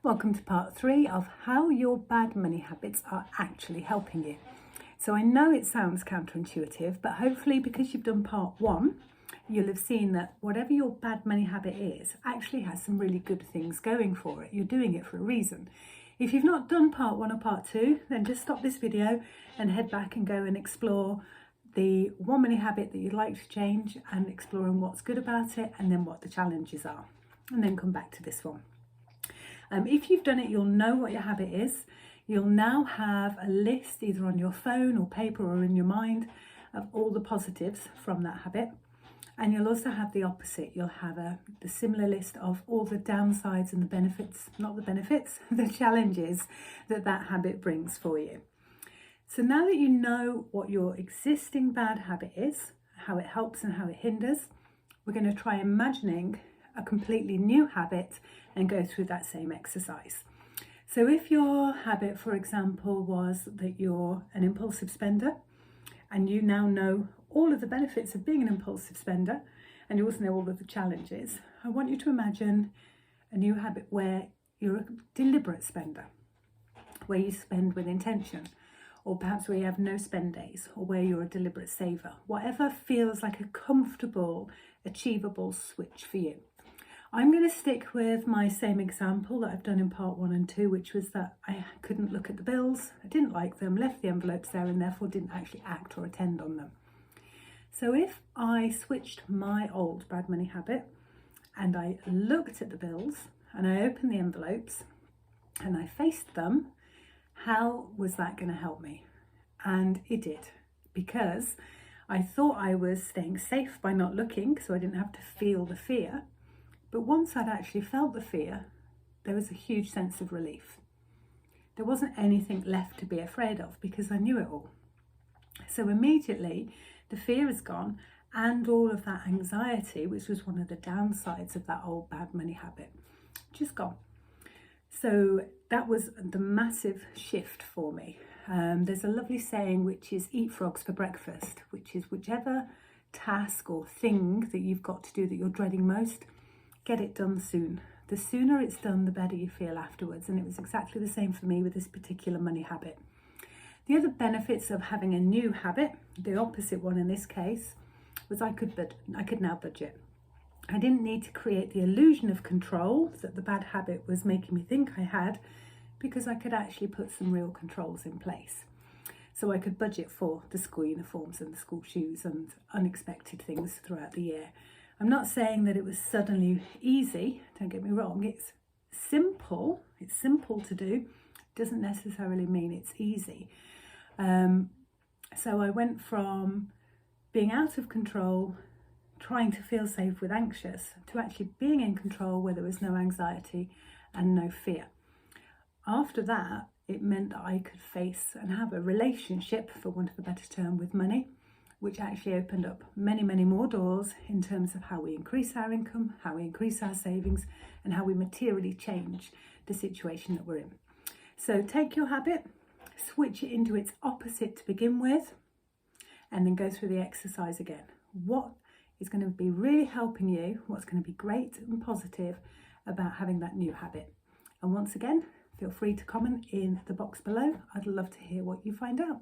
Welcome to part 3 of how your bad money habits are actually helping you. So I know it sounds counterintuitive, but hopefully because you've done part 1, you'll have seen that whatever your bad money habit is actually has some really good things going for it. You're doing it for a reason. If you've not done part 1 or part 2, then just stop this video and head back and go and explore the one money habit that you'd like to change and exploring what's good about it and then what the challenges are. And then come back to this one. If you've done it, you'll know what your habit is. You'll now have a list either on your phone or paper or in your mind of all the positives from that habit. And you'll also have the opposite. You'll have the similar list of all the downsides and the benefits, not the benefits, the challenges that that habit brings for you. So now that you know what your existing bad habit is, how it helps and how it hinders, we're going to try imagining a completely new habit and go through that same exercise. So if your habit, for example, was that you're an impulsive spender and you now know all of the benefits of being an impulsive spender and you also know all of the challenges, I want you to imagine a new habit where you're a deliberate spender, where you spend with intention, or perhaps where you have no spend days, or where you're a deliberate saver. Whatever feels like a comfortable, achievable switch for you. I'm going to stick with my same example that I've done in part 1 and 2, which was that I couldn't look at the bills, I didn't like them, left the envelopes there and therefore didn't actually act or attend on them. So if I switched my old bad money habit and I looked at the bills and I opened the envelopes and I faced them, how was that going to help me? And it did, because I thought I was staying safe by not looking, so I didn't have to feel the fear. But once I'd actually felt the fear, there was a huge sense of relief. There wasn't anything left to be afraid of because I knew it all. So immediately the fear is gone and all of that anxiety, which was one of the downsides of that old bad money habit, just gone. So that was the massive shift for me. There's a lovely saying which is eat frogs for breakfast, which is whichever task or thing that you've got to do that you're dreading most, get it done soon. The sooner it's done, the better you feel afterwards. And it was exactly the same for me with this particular money habit. The other benefits of having a new habit, the opposite one in this case, was I could now budget. I didn't need to create the illusion of control that the bad habit was making me think I had, because I could actually put some real controls in place. So I could budget for the school uniforms and the school shoes and unexpected things throughout the year. I'm not saying that it was suddenly easy, don't get me wrong, it's simple to do, doesn't necessarily mean it's easy. So I went from being out of control, trying to feel safe with anxious, to actually being in control where there was no anxiety and no fear. After that, it meant that I could face and have a relationship, for want of a better term, with money, which actually opened up many, many more doors in terms of how we increase our income, how we increase our savings, and how we materially change the situation that we're in. So take your habit, switch it into its opposite to begin with, and then go through the exercise again. What is going to be really helping you, what's going to be great and positive about having that new habit? And once again, feel free to comment in the box below. I'd love to hear what you find out.